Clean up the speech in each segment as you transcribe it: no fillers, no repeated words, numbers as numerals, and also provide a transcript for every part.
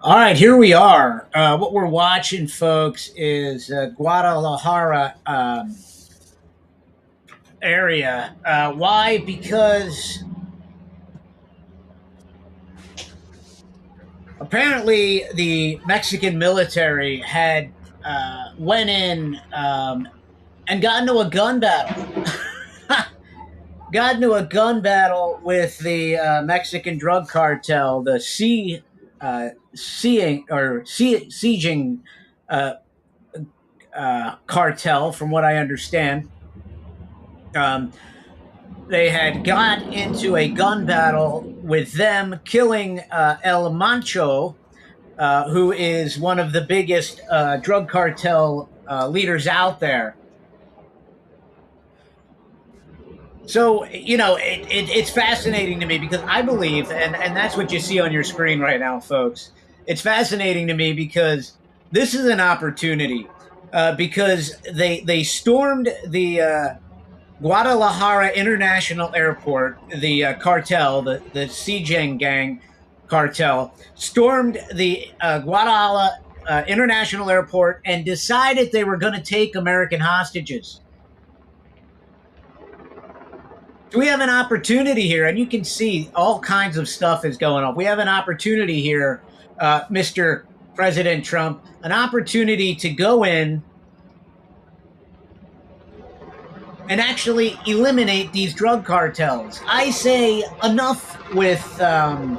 All right, here we are. What we're watching, folks, is Guadalajara area. Why? Because apparently the Mexican military had went in and got into a gun battle. Got into a gun battle with the Mexican drug cartel, the sieging uh, cartel, from what I understand. Um, they had got into a gun battle with them, killing El Mancho, who is one of the biggest drug cartel leaders out there. So, it's fascinating to me because I believe, and that's what you see on your screen right now, folks. It's fascinating to me because this is an opportunity because they stormed the Guadalajara International Airport, the cartel, the Xijing gang cartel, stormed the Guadalajara International Airport and decided they were going to take American hostages. So we have an opportunity here, and you can see all kinds of stuff is going on. We have an opportunity here, Mr. President Trump, an opportunity to go in and actually eliminate these drug cartels. I say enough with Iran.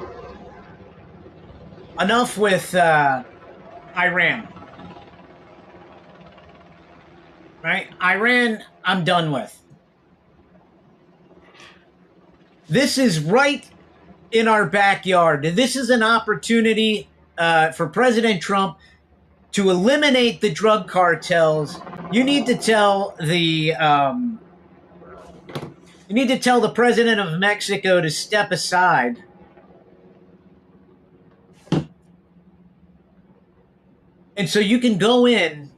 Right, Iran, I'm done with. This is right in our backyard. This is an opportunity for President Trump to eliminate the drug cartels. You need to tell the president of Mexico to step aside. And so you can go in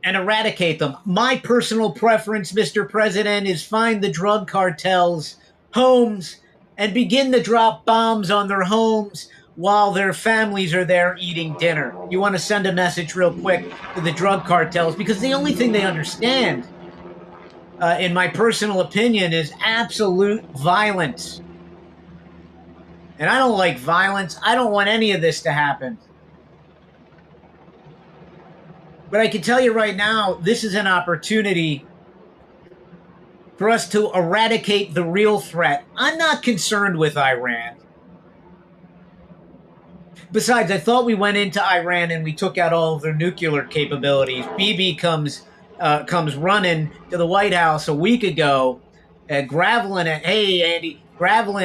and eradicate them. My personal preference, Mr. President, is find the drug cartels' homes and begin to drop bombs on their homes while their families are there eating dinner. You want to send a message real quick to the drug cartels because the only thing they understand, in my personal opinion, is absolute violence. And I don't like violence. I don't want any of this to happen. But I can tell you right now, this is an opportunity for us to eradicate the real threat. I'm not concerned with Iran. Besides, I thought we went into Iran and we took out all of their nuclear capabilities. Bibi comes running to the White House a week ago, graveling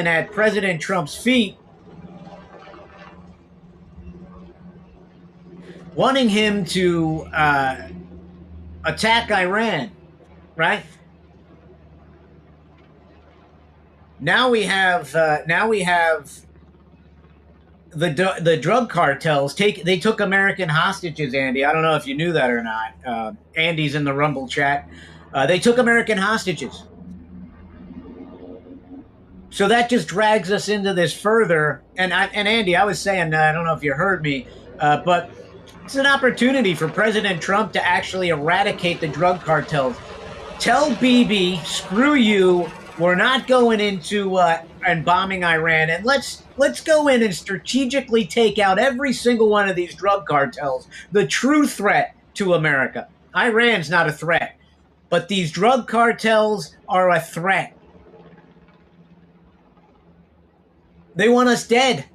at President Trump's feet, wanting him to attack Iran, right? Now we have the drug cartels they took American hostages. Andy, I don't know if you knew that or not. Andy's in the Rumble chat. They took American hostages. So that just drags us into this further. And Andy, I was saying, I don't know if you heard me, but it's an opportunity for President Trump to actually eradicate the drug cartels. Tell Bibi, screw you. We're not going into and bombing Iran, and let's go in and strategically take out every single one of these drug cartels. The true threat to America. Iran's not a threat, but these drug cartels are a threat. They want us dead.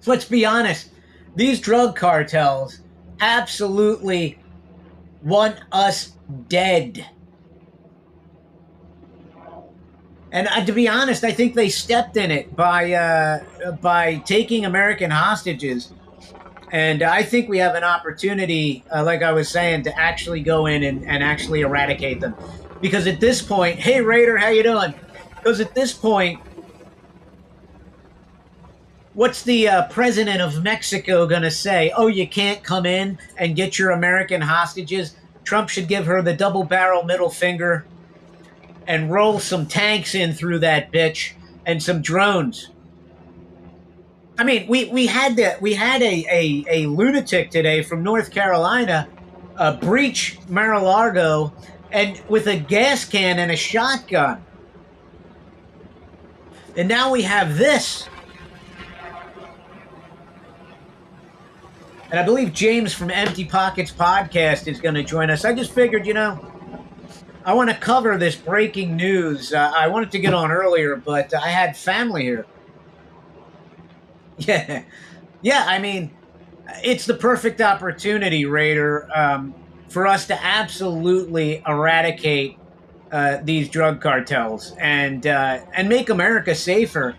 Let's be honest. These drug cartels absolutely want us dead. And to be honest, I think they stepped in it by taking American hostages. And I think we have an opportunity, like I was saying, to actually go in and actually eradicate them. Because at this point, hey, Raider, how you doing? Because at this point, what's the president of Mexico going to say? Oh, you can't come in and get your American hostages? Trump should give her the double barrel middle finger and roll some tanks in through that bitch and some drones. I mean, we had a lunatic today from North Carolina breach Mar-a-Lago and with a gas can and a shotgun, and now we have this. And I believe James from Empty Pockets podcast is going to join us. I just figured, I want to cover this breaking news. I wanted to get on earlier, but I had family here. Yeah, yeah. I mean, it's the perfect opportunity, Raider, for us to absolutely eradicate these drug cartels and make America safer,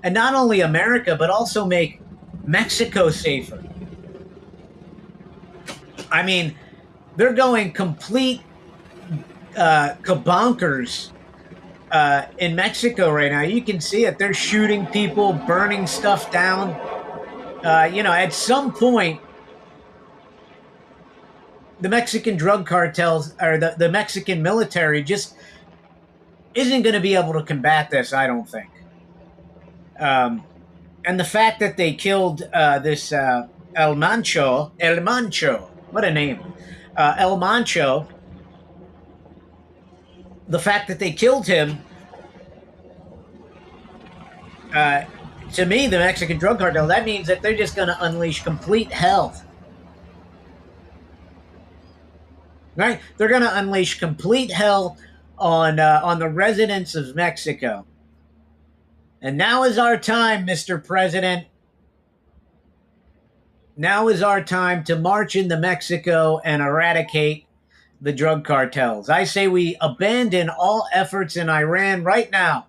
and not only America but also make Mexico safer. I mean, they're going complete kabonkers in Mexico right now. You can see it. They're shooting people, burning stuff down. At some point, the Mexican drug cartels or the Mexican military just isn't going to be able to combat this, I don't think. And the fact that they killed this El Mancho, what a name, El Mancho, the fact that they killed him, to me, the Mexican drug cartel, that means that they're just going to unleash complete hell. Right? They're going to unleash complete hell on the residents of Mexico. And now is our time, Mr. President. Now is our time to march into Mexico and eradicate the drug cartels. I say we abandon all efforts in Iran right now.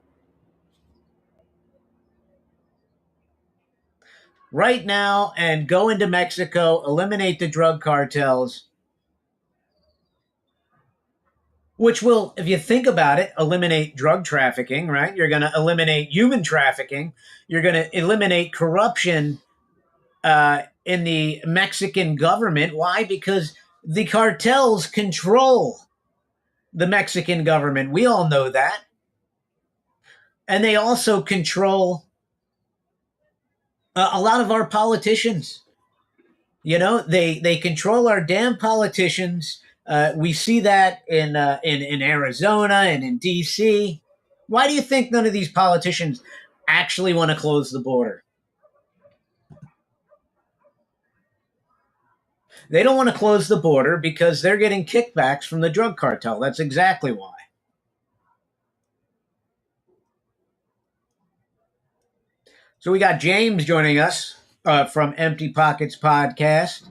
Right now, and go into Mexico, eliminate the drug cartels, which will, if you think about it, eliminate drug trafficking, right? You're going to eliminate human trafficking. You're going to eliminate corruption in the Mexican government. Why? Because the cartels control the Mexican government. We all know that. And they also control a lot of our politicians. They control our damn politicians. We see that in Arizona and in D.C. Why do you think none of these politicians actually want to close the border? They don't want to close the border because they're getting kickbacks from the drug cartel. That's exactly why. So we got James joining us from Empty Pockets Podcast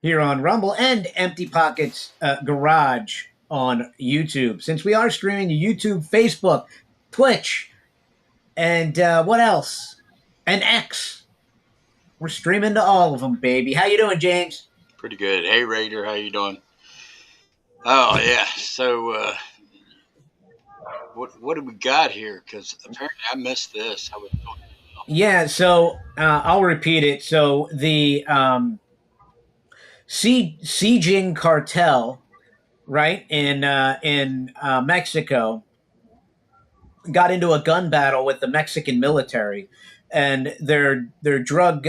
here on Rumble and Empty Pockets Garage on YouTube. Since we are streaming to YouTube, Facebook, Twitch, and what else? And X. We're streaming to all of them, baby. How you doing, James? Pretty good. Hey, Raider, how you doing? Oh, yeah. So, what do we got here? Because apparently I missed this. Yeah, so I'll repeat it. So the sieging cartel, right, in Mexico, got into a gun battle with the Mexican military, and their drug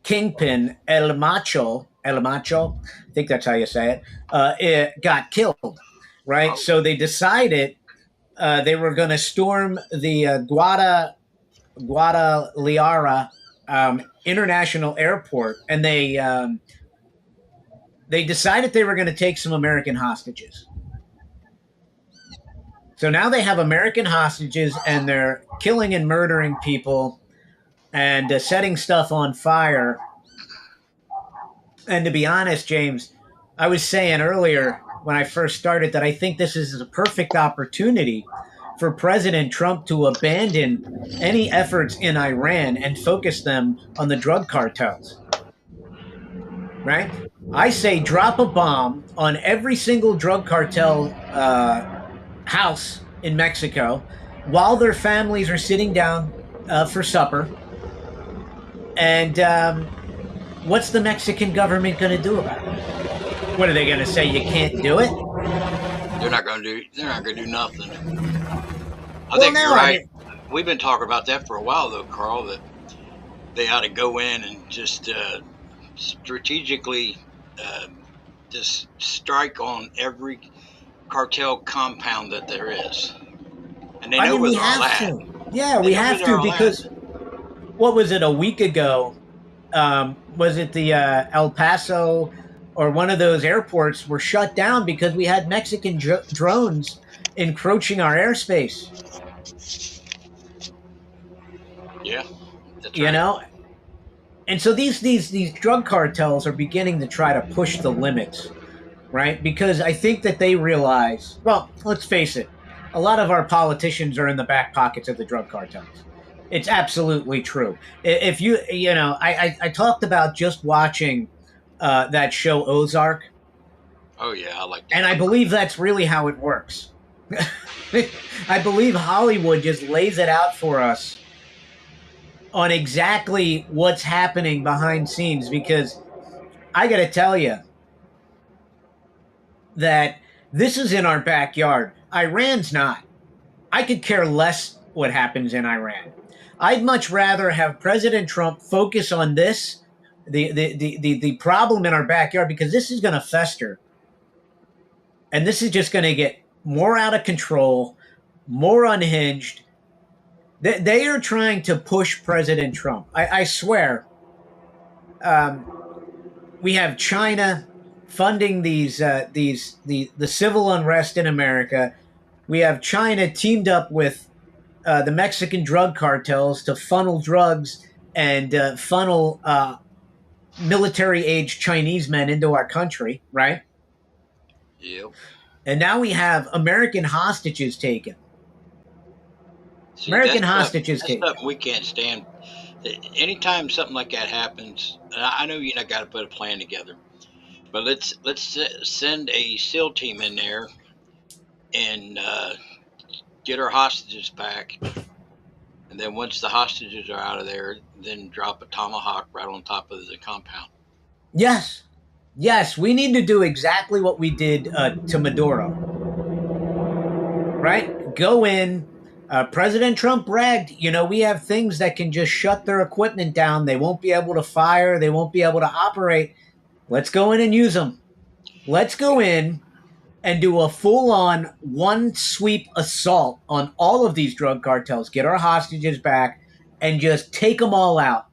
kingpin El Macho, I think that's how you say it got killed, right? Oh. So they decided they were going to storm the Guadalajara International Airport, and they decided they were going to take some American hostages. So now they have American hostages, and they're killing and murdering people and setting stuff on fire. And to be honest, James, I was saying earlier when I first started that I think this is a perfect opportunity for President Trump to abandon any efforts in Iran and focus them on the drug cartels. Right? I say drop a bomb on every single drug cartel house in Mexico while their families are sitting down for supper. And what's the Mexican government going to do about it? What are they going to say? You can't do it? They're not going to do nothing. I think you're right. we've been talking about that for a while, though, Carl. That they ought to go in and just strategically uh, just strike on every cartel compound that there is, and they I know mean, where we they're all have at. to. Yeah, They we know where have they're to all at. because what was it a week ago? Was it the El Paso or one of those airports were shut down because we had Mexican drones encroaching our airspace? Yeah, that's You right. know, and so these drug cartels are beginning to try to push the limits, right? Because I think that they realize, well, let's face it, a lot of our politicians are in the back pockets of the drug cartels. It's absolutely true. If I talked about just watching that show Ozark, Oh yeah, I like and that I show. believe that's really how it works. I believe Hollywood just lays it out for us on exactly what's happening behind scenes because I got to tell you that this is in our backyard. Iran's not. I could care less what happens in Iran. I'd much rather have President Trump focus on this, the problem in our backyard, because this is going to fester and this is just going to get more out of control, more unhinged. They are trying to push President Trump. I swear. Um, we have China funding the civil unrest in America. We have China teamed up with the Mexican drug cartels to funnel drugs and funnel military age Chinese men into our country, right? Yep. And now we have American hostages taken. See, American hostages that's taken. something we can't stand. Anytime something like that happens, and I know you know got to put a plan together, but let's send a SEAL team in there and get our hostages back, and then once the hostages are out of there, then drop a tomahawk right on top of the compound. Yes, yes, we need to do exactly what we did to Maduro, right? Go in. President Trump bragged, we have things that can just shut their equipment down. They won't be able to fire. They won't be able to operate. Let's go in and use them. Let's go in and do a full on one sweep assault on all of these drug cartels, get our hostages back, and just take them all out.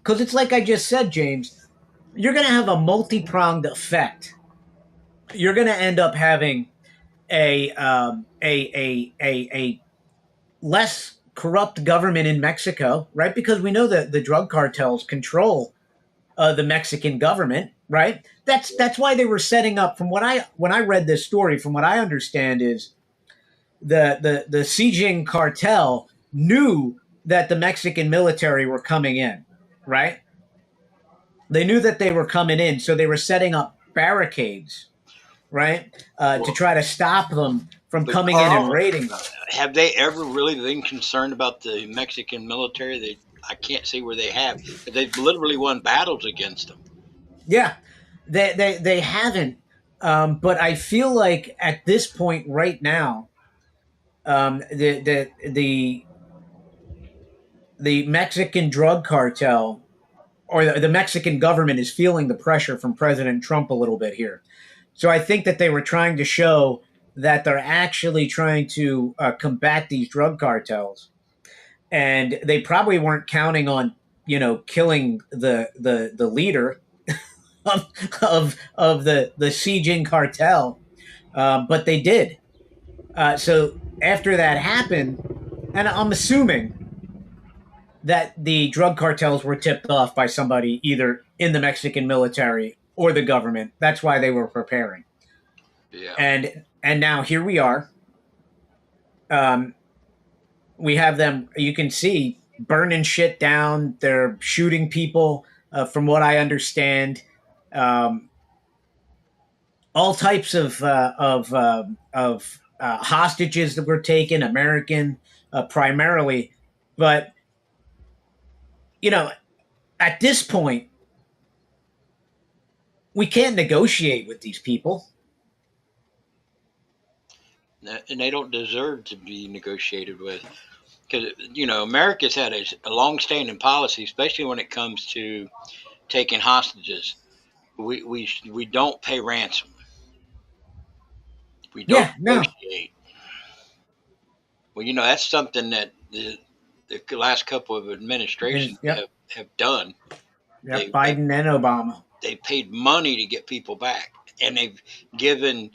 Because it's like I just said, James, you're going to have a multi pronged effect. You're going to end up having a less corrupt government in Mexico, right? Because we know that the drug cartels control the Mexican government, right? That's why they were setting up. From what I when I read this story, from what I understand, is the Xi cartel knew that the Mexican military were coming in, right? They knew that they were coming in, so they were setting up barricades, right, to Well, try to stop them from but coming in and Carl, raiding them. have they ever really been concerned about the Mexican military? I can't see where they have, but they've literally won battles against them. Yeah, they haven't. But I feel like at this point right now, the Mexican drug cartel or the Mexican government is feeling the pressure from President Trump a little bit here. So I think that they were trying to show that they're actually trying to combat these drug cartels, and they probably weren't counting on killing the leader of the Xi cartel, but they did. So after that happened, and I'm assuming that the drug cartels were tipped off by somebody either in the Mexican military or the government. That's why they were preparing. Yeah. And now here we are. Um, we have them. You can see burning shit down. They're shooting people. From what I understand, um, all types of hostages that were taken, American primarily. But you know, at this point, we can't negotiate with these people. And they don't deserve to be negotiated with. because America's had a long-standing policy, especially when it comes to taking hostages. We don't pay ransom. We don't Yeah, no, negotiate. Well, that's something that the last couple of administrations yep, have done. yep, They have Biden and Obama. they paid money to get people back, and they've given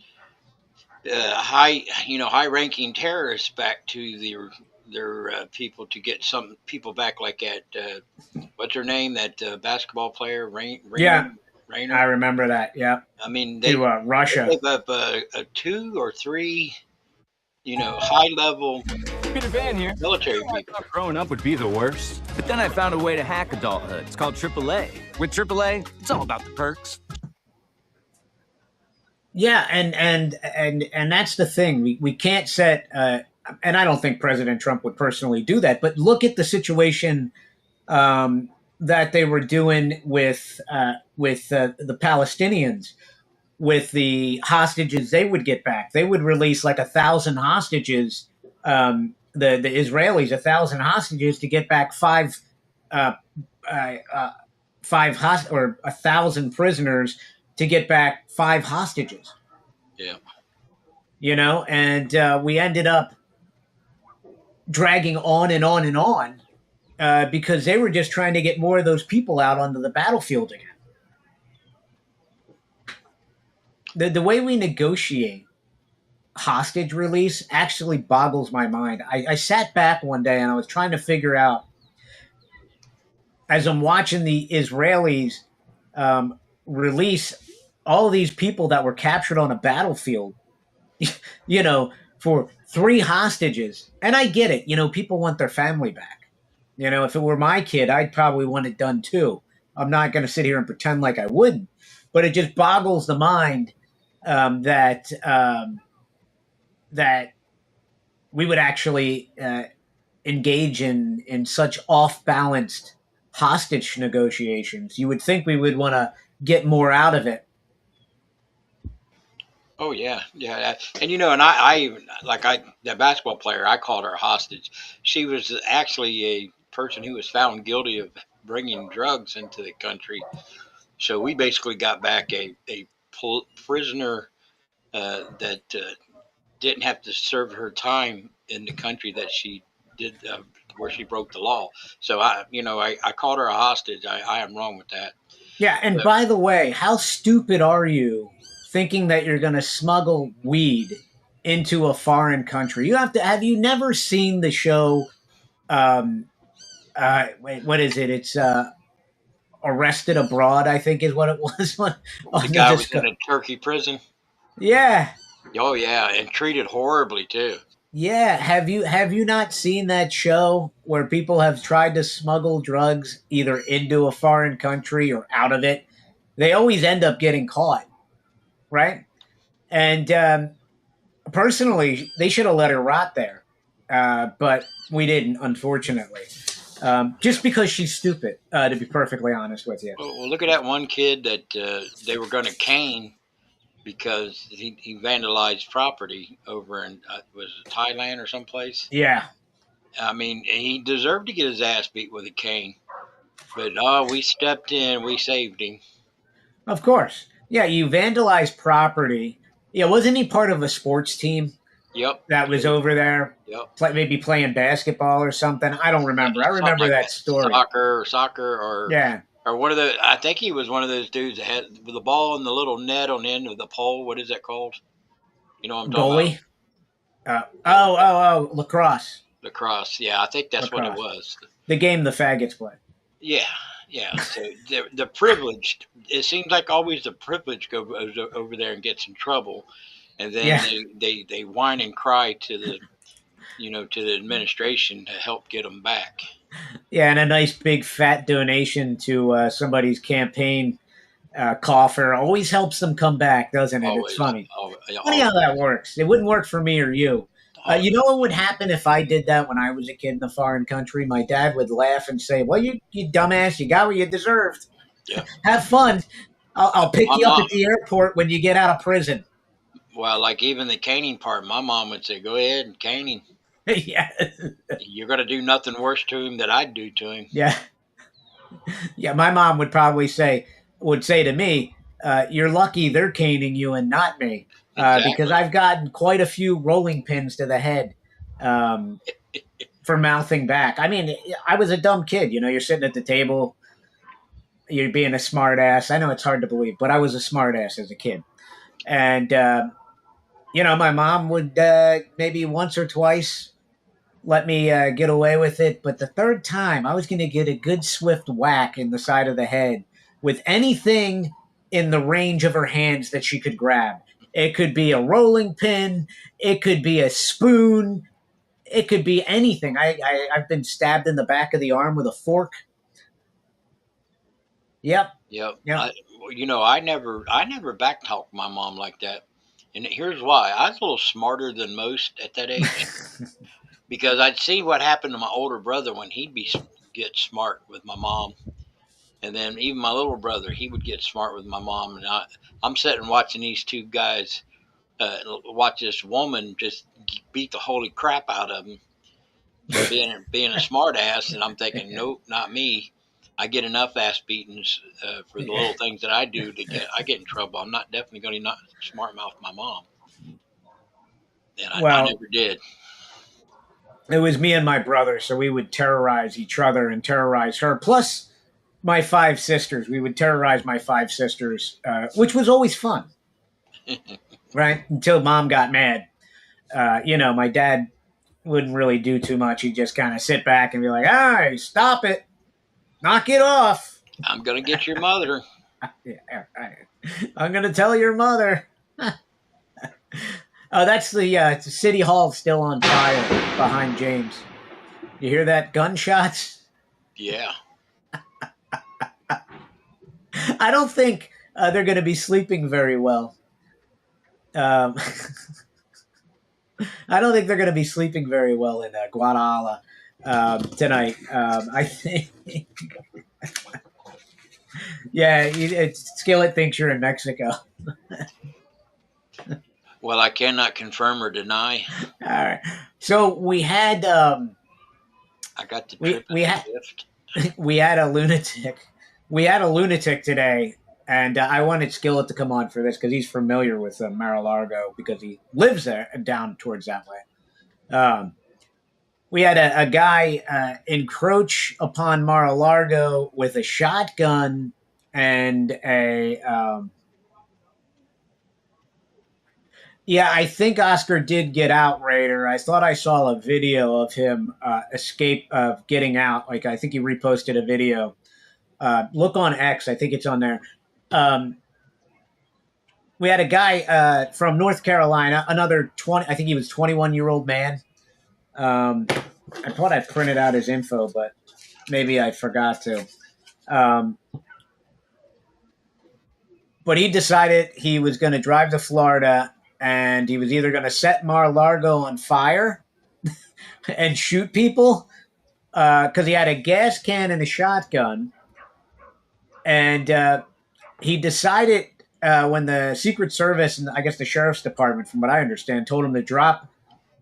high-ranking terrorists back to their people to get some people back, like at what's her name, that basketball player, Yeah, I Rainer. remember that. Yeah, I mean, to they Russia. gave up a two or three, high-level Peter Van here. military I people. thought growing up would be the worst. But then I found a way to hack adulthood. It's called AAA. With AAA, it's all about the perks. Yeah, and that's the thing. We can't set. And I don't think President Trump would personally do that. But look at the situation that they were doing with the Palestinians, with the hostages they would get back. They would release like 1,000 hostages. The Israelis 1,000 hostages to get back uh, uh, uh, or 1,000 prisoners to get back five hostages. Yeah. And we ended up dragging on and on and on because they were just trying to get more of those people out onto the battlefield again. The way we negotiate hostage release actually boggles my mind. I sat back one day and I was trying to figure out, as I'm watching the Israelis release all of these people that were captured on a battlefield, you know, for three hostages. And I get it. People want their family back. If it were my kid, I'd probably want it done too. I'm not going to sit here and pretend like I wouldn't, but it just boggles the mind that we would actually engage in such off balanced hostage negotiations. You would think we would want to get more out of it. Oh yeah, yeah, and I even like that basketball player. I called her a hostage. She was actually a person who was found guilty of bringing drugs into the country. So we basically got back a prisoner that didn't have to serve her time in the country that she did, where she broke the law. So I called her a hostage. I am wrong with that. Yeah, and But, by the way, how stupid are you thinking that you're going to smuggle weed into a foreign country? Have you never seen the show um wait, what is it? It's Arrested Abroad, I think is what it was the on the guy was disco. in a Turkey prison. Yeah. Oh yeah, and treated horribly too. Yeah, have you not seen that show where people have tried to smuggle drugs either into a foreign country or out of it? They always end up getting caught, right? And personally, they should have let her rot there, but we didn't, unfortunately. Yeah. Just because she's stupid, to be perfectly honest with you. Well, look at that one kid that they were going to cane because he vandalized property over in was it Thailand or someplace. Yeah, I mean, he deserved to get his ass beat with a cane, but we stepped in, we saved him. of course. Yeah, you vandalized property. Yeah, wasn't he part of a sports team Yep. that was over there, Yep. maybe playing basketball or something? I don't remember. I Something remember like that that. story. Soccer, Yeah, or one of the. I think he was one of those dudes that had the ball in the little net on the end of the pole. What is that called? You know what I'm talking about? goalie. Lacrosse. Lacrosse. Yeah, I think that's what it Lacrosse. was. The game the faggots play. Yeah, yeah. So the privileged. It seems like always the privileged goes over there and gets in trouble, and then Yeah, they whine and cry to the administration to help get them back. yeah, and a nice big fat donation to somebody's campaign coffer always helps them come back, doesn't it? It's Always, funny. always, Funny how always, that works. It wouldn't work for me or you. You always. know what would happen if I did that when I was a kid in a foreign country? My dad would laugh and say, "Well, you dumbass, you got what you deserved. Yeah. Have fun. I'll pick My you up mom. at the airport when you get out of prison." Well, like even the caning part, my mom would say, "Go ahead and caning." Yeah. You're going to do nothing worse to him than I'd do to him. Yeah. Yeah. My mom would probably would say to me, "You're lucky they're caning you and not me," because Exactly. I've gotten quite a few rolling pins to the head um, for mouthing back. I mean, I was a dumb kid. You know, you're sitting at the table, you're being a smart ass. I know it's hard to believe, but I was a smart ass as a kid. And, my mom would maybe once or twice let me get away with it. But the third time, I was going to get a good swift whack in the side of the head with anything in the range of her hands that she could grab. It could be a rolling pin, it could be a spoon, it could be anything. I've been stabbed in the back of the arm with a fork. Yep. Yep. Yep. I never backtalked my mom like that. And here's why. I was a little smarter than most at that age because I'd see what happened to my older brother when get smart with my mom. And then even my little brother, he would get smart with my mom. And I'm sitting watching these two guys watch this woman just beat the holy crap out of him for being a smart ass. And I'm thinking, nope, not me. I get enough ass beatings for the little things that I do I get in trouble. I'm not definitely going to not smart mouth my mom, and I Well, never did. it was me and my brother, so we would terrorize each other and terrorize her. Plus, my five sisters. We would terrorize my five sisters, which was always fun, right? Until mom got mad. My dad wouldn't really do too much. He'd just kind of sit back and be like, "Hey, stop it, knock it off." I'm going to get your mother. Yeah, I'm gonna tell your mother. Oh, that's the city hall still on fire behind James. You hear that gunshots? Yeah. I don't think they're going to be sleeping very well. Um, I don't think they're going to be sleeping very well in Guadalajara tonight. I think, yeah, Skillet thinks you're in Mexico. Well, I cannot confirm or deny. All right. So we had I got the we trip we and the had gift. we had a lunatic. We had a lunatic today, and I wanted Skillet to come on for this because he's familiar with Mar-a-Lago because he lives there down towards that way. We had a guy encroach upon Mar-a-Lago with a shotgun and a. Yeah, I think Oscar did get out, Raider. I thought I saw a video of him escape of getting out. Like I think he reposted a video. Look on X. I think it's on there. Um, we had a guy from North Carolina, another 20. I think he was 21-year-old man. I thought I printed out his info, but maybe I forgot to. Um, but he decided he was going to drive to Florida, and he was either going to set Mar-a-Lago on fire and shoot people because he had a gas can and a shotgun, and he decided when the Secret Service and I guess the Sheriff's Department, from what I understand, told him to drop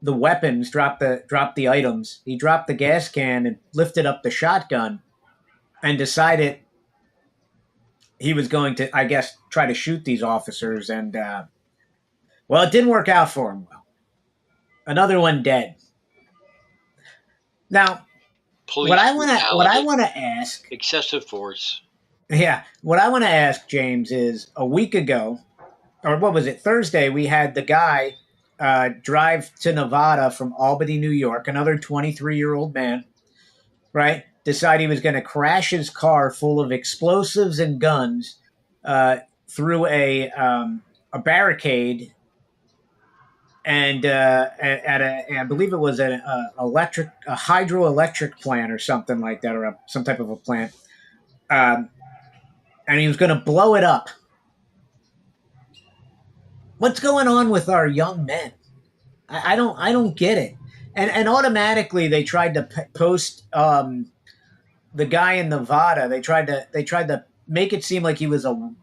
the weapons, drop the items. He dropped the gas can and lifted up the shotgun, and decided he was going to, I guess, try to shoot these officers. And well, it didn't work out for him. Well, another one dead. Now, Police what I brutality, want to ask, excessive force. yeah, what I want to ask James is a week ago, or what was it, Thursday, we had the guy drive to Nevada from Albany, New York, another 23-year-old man, right? Decide he was going to crash his car full of explosives and guns through a barricade and I believe it was an a hydroelectric plant or something like that, or some type of a plant, um, and he was going to blow it up. What's going on with our young men? I don't get it. And automatically they tried to post the guy in Nevada. They tried to make it seem like he was a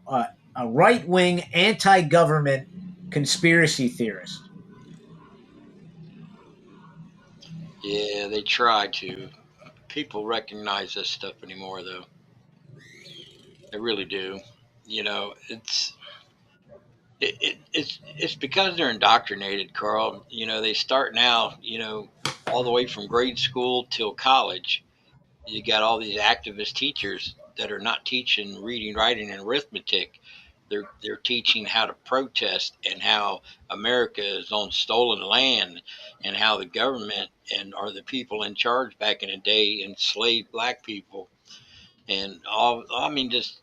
right wing anti government conspiracy theorist. Yeah, they try to. People recognize this stuff anymore, though. They really do. You know, it's because they're indoctrinated, Carl. You know, they start now. You know, all the way from grade school till college. You got all these activist teachers that are not teaching reading, writing, and arithmetic. They're teaching how to protest and how America is on stolen land and how the government and are the people in charge back in the day enslaved black people and all. I mean, just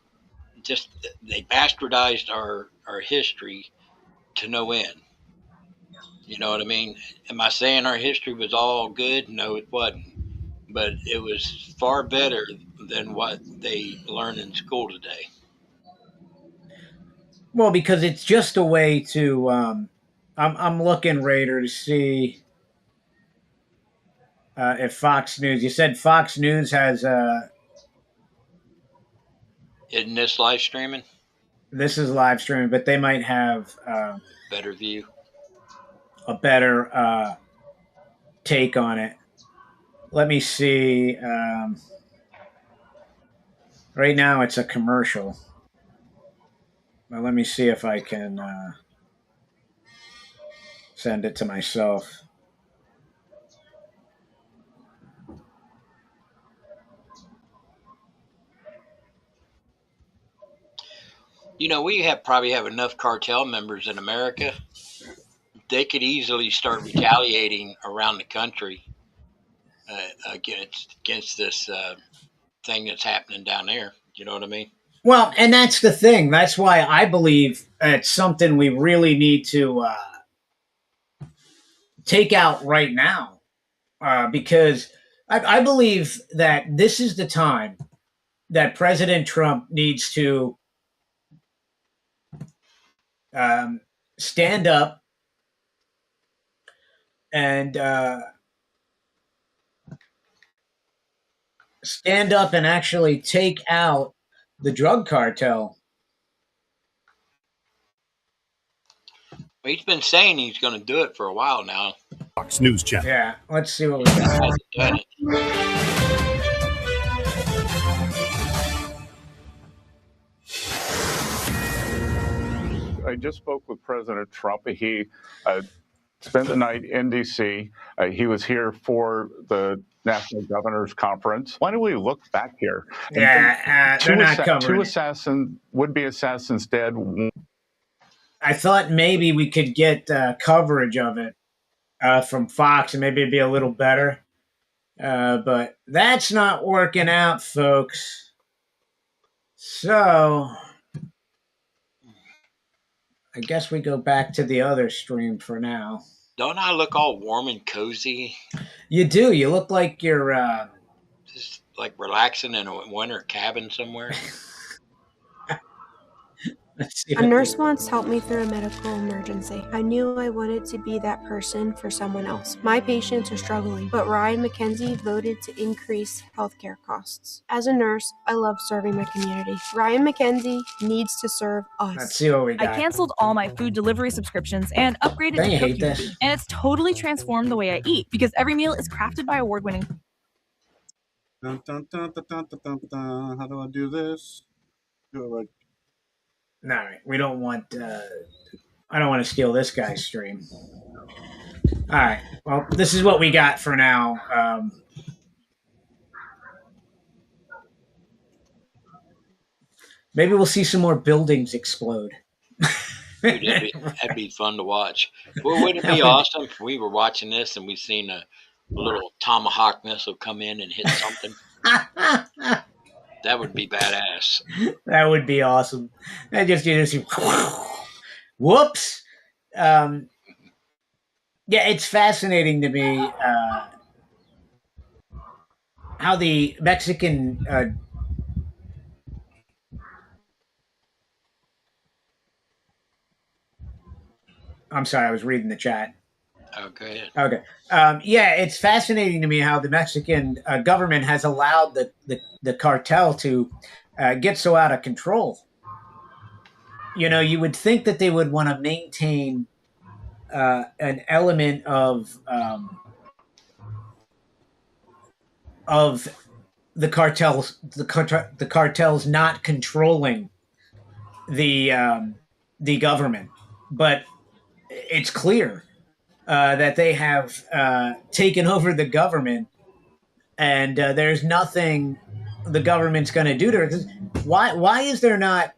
they bastardized our history to no end. You know what I mean? Am I saying our history was all good? No, it wasn't. But it was far better than what they learn in school today. Well, because it's just a way to. I'm looking, Raider, to see if Fox News. You said Fox News has. Isn't this live streaming? This is live streaming, but they might have Better view. a better take on it. Let me see. Right now, it's a commercial. But let me see if I can send it to myself. You know, we have probably have enough cartel members in America. They could easily start retaliating around the country against this thing that's happening down there. You know what I mean? Well, and that's the thing. That's why I believe it's something we really need to take out right now, because I believe that this is the time that President Trump needs to um, stand up and actually take out the drug cartel. Well, he's been saying he's going to do it for a while now. Fox News Channel. Yeah, let's see what we He got. hasn't done it. I just spoke with President Trump. He spent the night in D.C. He was here for the National Governors Conference. Why don't we look back here? Yeah, they're not covering two would-be assassins dead. I thought maybe we could get coverage of it from Fox, and maybe it'd be a little better. But that's not working out, folks. So I guess we go back to the other stream for now. Don't I look all warm and cozy? You do. You look like you're Just like relaxing in a winter cabin somewhere. A nurse once helped me through a medical emergency. I knew I wanted to be that person for someone else. My patients are struggling, but Ryan McKenzie voted to increase healthcare costs. As a nurse, I love serving my community. Ryan McKenzie needs to serve us. Let's see what we got. I canceled all my food delivery subscriptions and upgraded Don't to you hate Cooking this? Bee. And it's totally transformed the way I eat because every meal is crafted by award-winning. Dun, dun, dun, dun, dun, dun, dun, dun. How do I do this? Do it like All right, we don't want. I don't want to steal this guy's stream. All right. Well, this is what we got for now. Maybe we'll see some more buildings explode. Dude, that'd be fun to watch. Well, wouldn't it be awesome if we were watching this and we seen a little tomahawk missile come in and hit something? That would be badass. That would be awesome. I just whoops. Yeah, it's fascinating to me how the Mexican I'm sorry, I was reading the chat. Okay. Okay. Yeah, it's fascinating to me how the Mexican government has allowed the cartel to get so out of control. You know, you would think that they would want to maintain an element of of the cartels not controlling the government, but it's clear that they have taken over the government, and there's nothing the government's going to do to it. Why is there not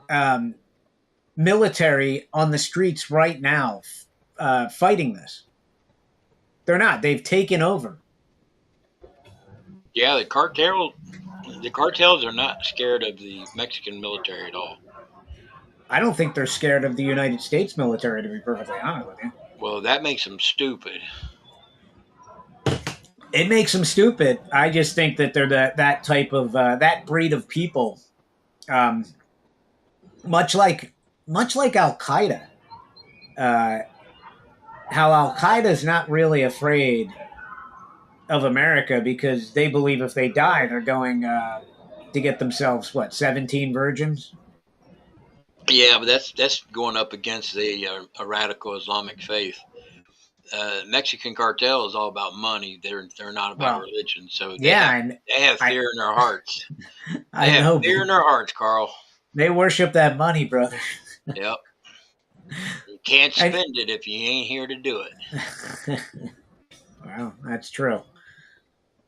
um, military on the streets right now fighting this? They're not. They've taken over. Yeah, the cartels are not scared of the Mexican military at all. I don't think they're scared of the United States military, to be perfectly honest with you. Well, that makes them stupid. It makes them stupid. I just think that they're that type of that breed of people, um, much like Al Qaeda. Uh, how Al Qaeda is not really afraid of America because they believe if they die, they're going to get themselves 17 virgins. Yeah, but that's going up against the a radical Islamic faith. Mexican cartel is all about money. They're not about religion. So they have fear in their hearts. They have fear in their hearts, Carl. They worship that money, brother. Yep. You can't spend it if you ain't here to do it. Well, that's true.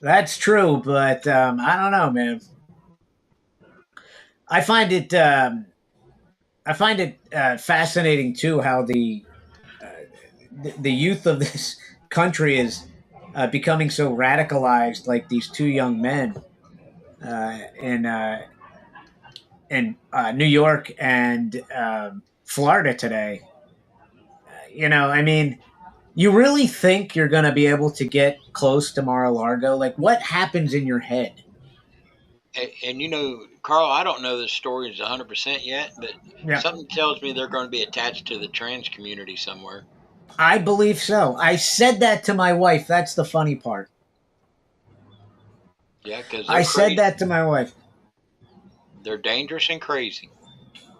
That's true, but I don't know, man. I find it fascinating too how the youth of this country is becoming so radicalized, like these two young men in New York and Florida today. I mean, you really think you're going to be able to get close to Mar-a-Lago? Like, what happens in your head? And Carl, I don't know the story is 100% yet, but something tells me they're going to be attached to the trans community somewhere. I believe so. I said that to my wife. That's the funny part. Yeah, because I said that to my wife. They're dangerous and crazy.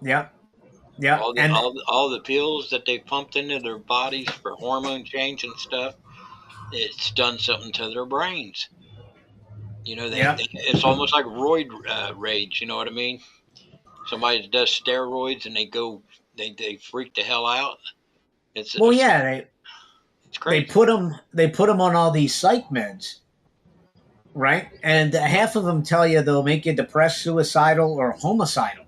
Yep. Yeah. All the pills that they pumped into their bodies for hormone change and stuff, it's done something to their brains. It's almost like roid rage. You know what I mean? Somebody does steroids and they freak the hell out. It's crazy. They put them on all these psych meds, right? And half of them tell you they'll make you depressed, suicidal, or homicidal.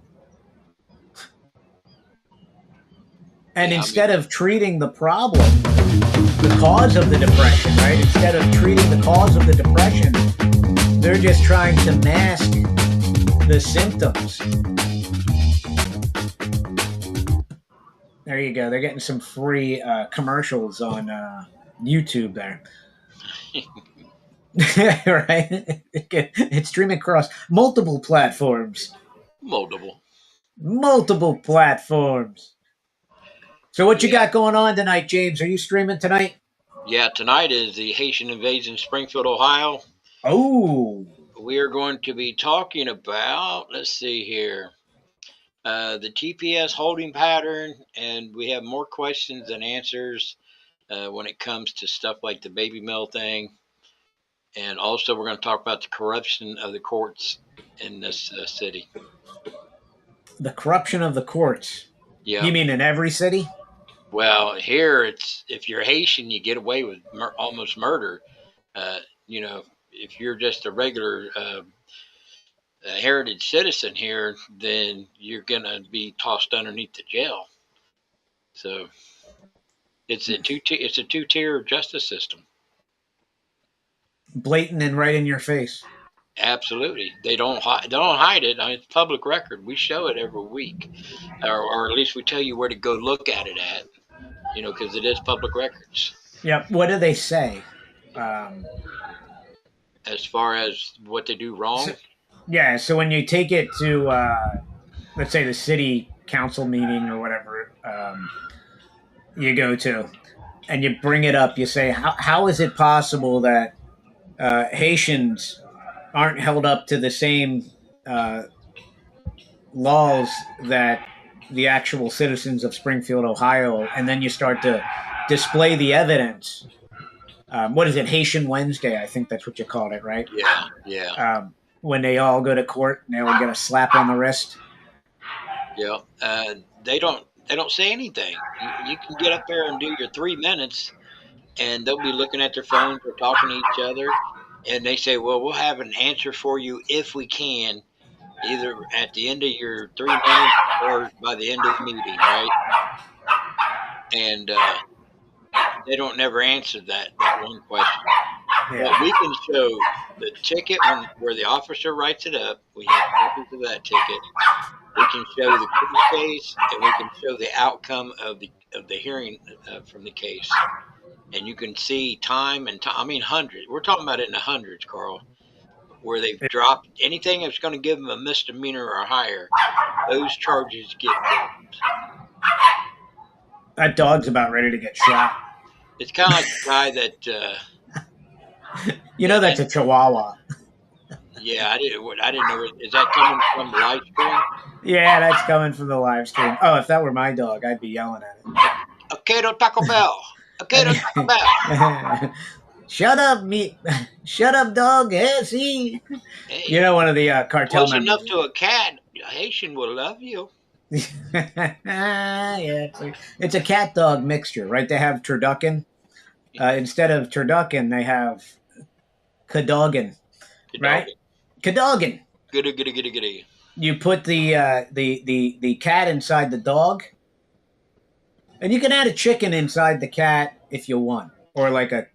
And instead of treating the problem, the cause of the depression, right? Instead of treating the cause of the depression, they're just trying to mask the symptoms. There you go. They're getting some free commercials on YouTube there. Right? It's streaming across multiple platforms. Multiple platforms. So what you got going on tonight, James? Are you streaming tonight? Yeah, tonight is the Haitian invasion in Springfield, Ohio. Oh. We are going to be talking about, let's see here, the GPS holding pattern, and we have more questions than answers when it comes to stuff like the baby mail thing. And also we're going to talk about the corruption of the courts in this city. The corruption of the courts? Yeah. You mean in every city? Well, here it's if you're Haitian, you get away with almost murder. If you're just a regular heritage citizen here, then you're gonna be tossed underneath the jail. So it's a two-tier justice system. Blatant and right in your face. Absolutely, they don't hide it. It's public record. We show it every week, or at least we tell you where to go look at it at. Because it is public records. Yeah. What do they say? As far as what they do wrong? So when you take it to, let's say, the city council meeting or whatever you go to, and you bring it up, you say, how is it possible that Haitians aren't held up to the same laws that the actual citizens of Springfield, Ohio, and then you start to display the evidence what is it, Haitian Wednesday? I think that's what you called it, right? Yeah. When they all go to court and they all get a slap on the wrist. Yeah. They don't say anything. You can get up there and do your 3 minutes, and they'll be looking at their phones or talking to each other, and they say, "Well, we'll have an answer for you if we can, either at the end of your 3 minutes or by the end of the meeting, right?" And they don't never answer that one question. But Yeah. we can show the ticket where the officer writes it up. We have copies of that ticket. We can show the court case, and we can show the outcome of the hearing from the case. And you can see time and time. I mean, hundreds. We're talking about it in the hundreds, Carl, where they've dropped anything that's going to give them a misdemeanor or higher. Those charges get dropped. That dog's about ready to get shot. It's kind of like the guy that. That's a Chihuahua. Yeah, I didn't know. Is that coming from the live stream? Yeah, that's coming from the live stream. Oh, if that were my dog, I'd be yelling at it. Akedo Taco Bell. Akedo Taco Bell. Shut up, me. Shut up, dog. Hey, see. Hey, one of the cartel close members. Enough to a cat. A Haitian will love you. Yeah, it's a cat dog mixture, right? They have turducken. Instead of turducken, they have cadogan. Right? Cadogan. Goody. You put the cat inside the dog, and you can add a chicken inside the cat if you want, or like a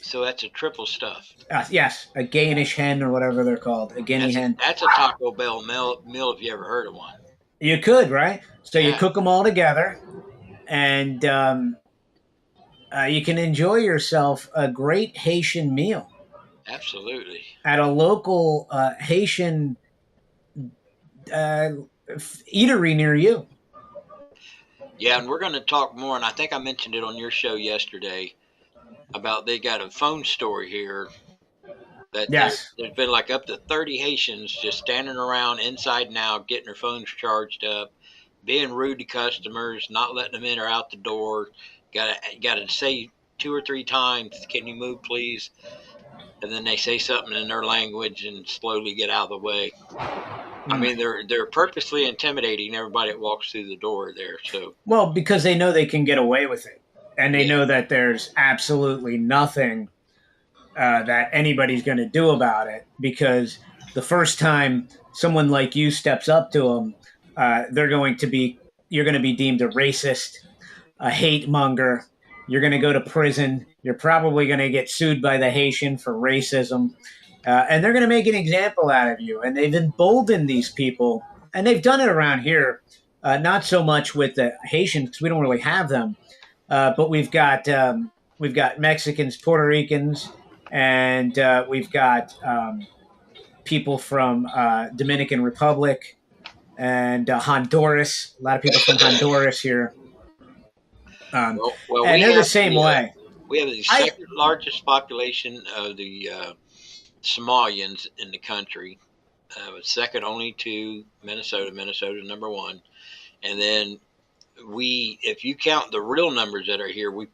so that's a triple stuff. Yes, a Gainish hen or whatever they're called, a guinea hen. That's a Taco Bell meal if you ever heard of one. You could, right? So you cook them all together, and you can enjoy yourself a great Haitian meal. Absolutely. At a local Haitian eatery near you. Yeah, and we're going to talk more, and I think I mentioned it on your show yesterday, about they got a phone store here that there's been like up to 30 Haitians just standing around inside and out, getting their phones charged up, being rude to customers, not letting them in or out the door. Got to say 2 or 3 times, "Can you move, please?" And then they say something in their language and slowly get out of the way. I mean, they're purposely intimidating everybody that walks through the door there. So because they know they can get away with it, and they know that there's absolutely nothing that anybody's going to do about it. Because the first time someone like you steps up to them, you're going to be deemed a racist, a hate monger. You're going to go to prison. You're probably going to get sued by the Haitian for racism. And they're going to make an example out of you. And they've emboldened these people. And they've done it around here. Not so much with the Haitians, because we don't really have them. But we've got Mexicans, Puerto Ricans, and we've got people from Dominican Republic and Honduras. A lot of people from Honduras here. And they're the same way. We have the second largest population of the Somalians in the country, second only to Minnesota. Minnesota's number 1. And then if you count the real numbers that are here, we're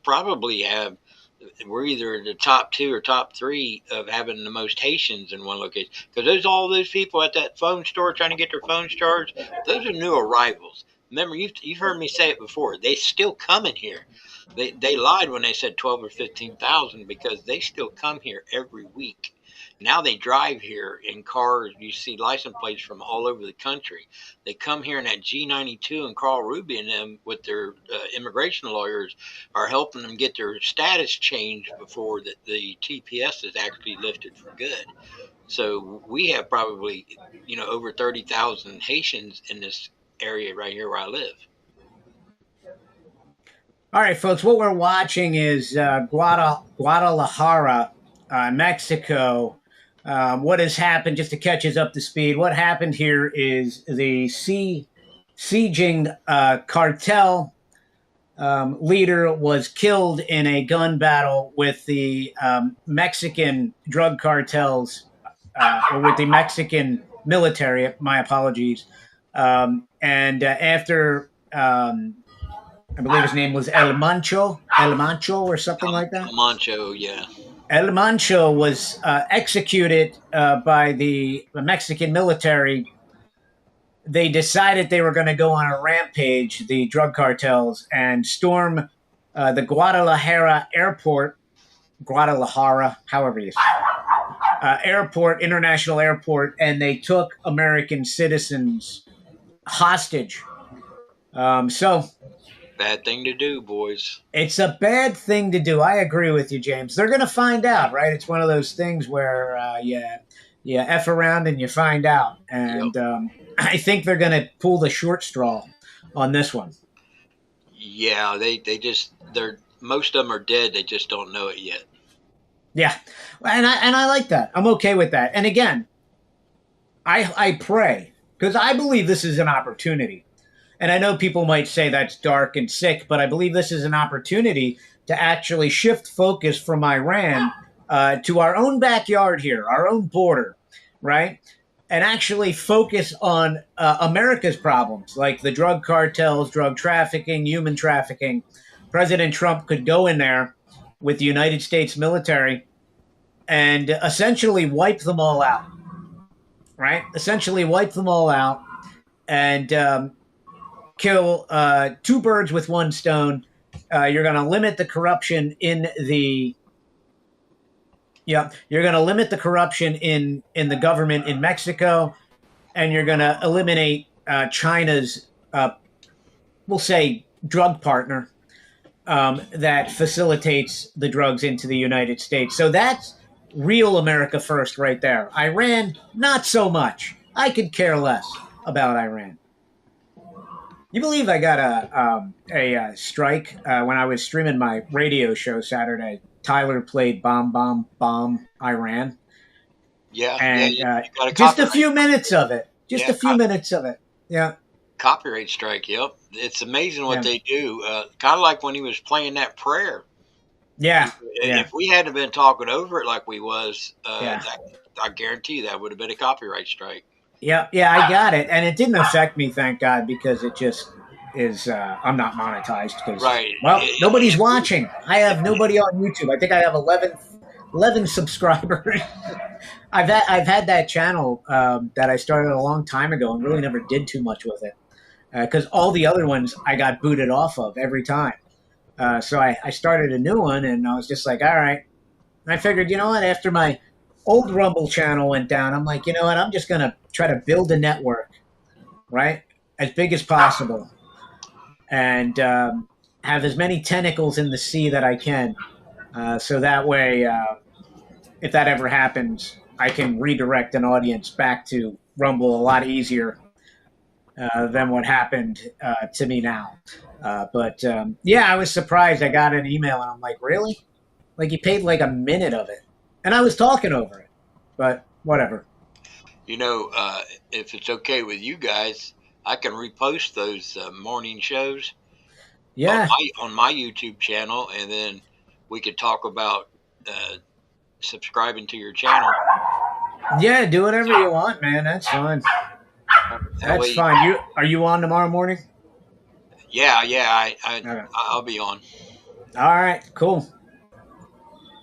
either the top 2 or top 3 of having the most Haitians in one location. Because there's all those people at that phone store trying to get their phones charged. Those are new arrivals. Remember, you've heard me say it before. They still come in here. They lied when they said 12 or 15,000 because they still come here every week. Now they drive here in cars. You see license plates from all over the country. They come here in that G92, and Carl Ruby and them with their immigration lawyers are helping them get their status changed before the TPS is actually lifted for good. So we have probably, over 30,000 Haitians in this area right here where I live. All right, folks, what we're watching is Guadalajara, Mexico. What has happened, just to catch us up to speed, what happened here is the sieging cartel leader was killed in a gun battle with the Mexican drug cartels, or with the Mexican military, my apologies. And after I believe his name was El Mancho or something like that. Mancho, yeah. El Mancho was executed by the Mexican military. They decided they were going to go on a rampage, the drug cartels, and storm the Guadalajara, however you say airport, international airport, and they took American citizens hostage. So Bad thing to do, boys. it's a bad thing to do. I agree with you, James. They're going to find out, right? It's one of those things where you F around and you find out. And I think they're going to pull the short straw on this one. Yeah, they're most of them are dead. They just don't know it yet. Yeah, and I like that. I'm okay with that. And again, I pray because I believe this is an opportunity. And I know people might say that's dark and sick, but I believe this is an opportunity to actually shift focus from Iran to our own backyard here, our own border, right? And actually focus on America's problems, like the drug cartels, drug trafficking, human trafficking. President Trump could go in there with the United States military and essentially wipe them all out, right? Essentially wipe them all out and kill two birds with one stone. You're going to limit the corruption in the you're going to limit the corruption in the government in Mexico, and you're going to eliminate China's, we'll say, drug partner that facilitates the drugs into the United States. So that's real America first right there. Iran, not so much. I could care less about Iran. You believe I got a strike when I was streaming my radio show Saturday? Tyler played Bomb, Bomb, Bomb, Iran. Yeah, and you got just a few minutes of it. Just a few minutes of it. Yeah. Copyright strike, yep. It's amazing what Yeah. they do. Kind of like when he was playing that prayer. Yeah. If we hadn't been talking over it like we was, Yeah. I guarantee that would have been a copyright strike. Yeah, I got it, and it didn't affect me, thank God, because it just is. I'm not monetized because, Right. well, nobody's watching. I have nobody on YouTube. I think I have 11 subscribers. I've had that channel that I started a long time ago and really never did too much with it because all the other ones I got booted off of every time. So I started a new one, and I was just like, all right. And I figured, you know what, after my old Rumble channel went down, I'm like, you know what, I'm just going to try to build a network, right, as big as possible, and have as many tentacles in the sea that I can, so that way, if that ever happens, I can redirect an audience back to Rumble a lot easier than what happened to me now. But I was surprised. I got an email, and I'm like, really? Like, you paid like a minute of it. And I was talking over it, but whatever. You know, if it's okay with you guys, I can repost those morning shows Yeah. on my YouTube channel, and then we could talk about subscribing to your channel. Yeah, do whatever you want, man. That's fine. That's fine. Are you on tomorrow morning? Yeah, Okay. I'll be on. All right, cool.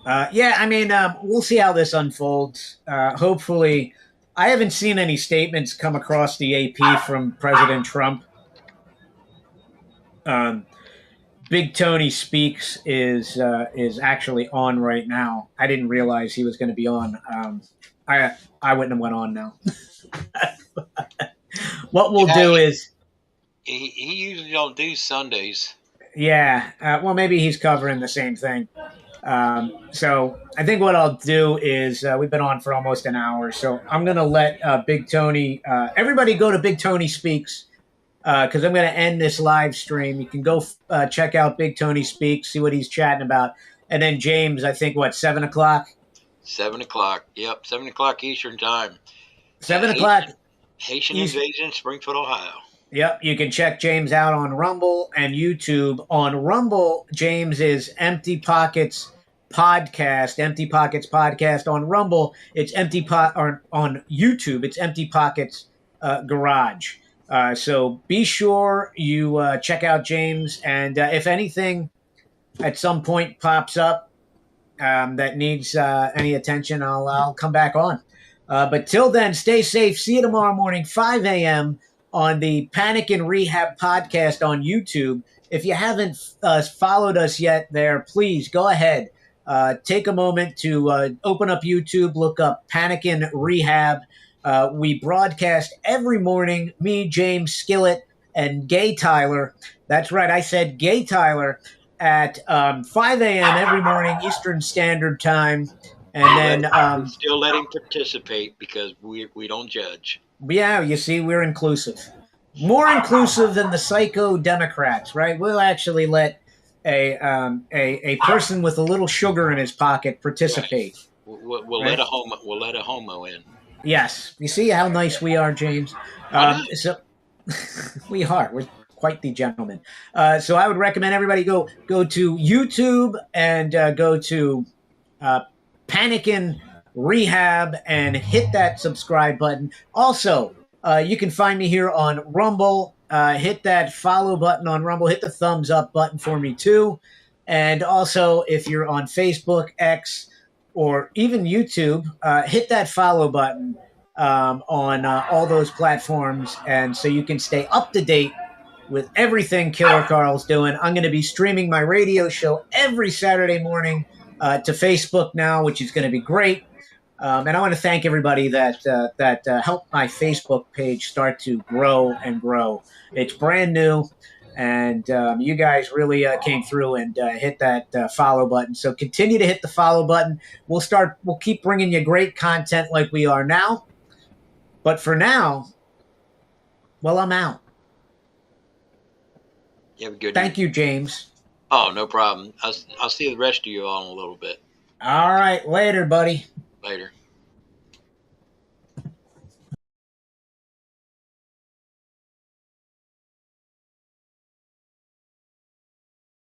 We'll see how this unfolds. Hopefully, I haven't seen any statements come across the AP from President Trump. Big Tony Speaks is actually on right now. I didn't realize he was going to be on. I wouldn't have went on now. What we'll do is he usually don't do Sundays. Yeah. Well, maybe he's covering the same thing. So I think what I'll do is we've been on for almost an hour, so I'm going to let Big Tony, everybody go to Big Tony Speaks because I'm going to end this live stream. You can go check out Big Tony Speaks, see what he's chatting about. And then James, I think, 7 o'clock? 7 o'clock. Yep, 7 o'clock Eastern time. 7 o'clock. Haitian Invasion, Springfield, Ohio. Yep, you can check James out on Rumble and YouTube. On Rumble, James is Empty Pockets Podcast. Empty Pockets Podcast. On Rumble, it's on YouTube, it's Empty Pockets Garage. So be sure you check out James, and if anything at some point pops up that needs any attention, I'll come back on. But till then, stay safe. See you tomorrow morning, 5 a.m. on the Panic and Rehab podcast on YouTube. If you haven't followed us yet there, please go ahead. Take a moment to open up YouTube, look up Panic and Rehab. We broadcast every morning, me, James, Skillet, and Gay Tyler. That's right, I said Gay Tyler at 5 a.m. every morning Eastern Standard Time. And then still let him participate because we don't judge. Yeah, you see, we're inclusive. More inclusive than the psycho Democrats, right? We'll actually let a person with a little sugar in his pocket participate. Right. We'll right? let a homo in. Yes. You see how nice we are, James? So we are. We're quite the gentleman. So I would recommend everybody go to YouTube and go to Panickin Rehab and hit that subscribe button. Also, you can find me here on Rumble. Hit that follow button on Rumble. Hit the thumbs up button for me too. And also, if you're on Facebook, X, or even YouTube, hit that follow button on all those platforms, and so you can stay up to date with everything Killer Carl's doing. I'm going to be streaming my radio show every Saturday morning to Facebook now, which is going to be great. And I want to thank everybody that helped my Facebook page start to grow and grow. It's brand new, and you guys really came through and hit that follow button. So continue to hit the follow button. We'll keep bringing you great content like we are now. But for now, well, I'm out. You have a good. Thank you, James. Oh, no problem. I'll see the rest of you all in a little bit. All right, later, buddy. Later.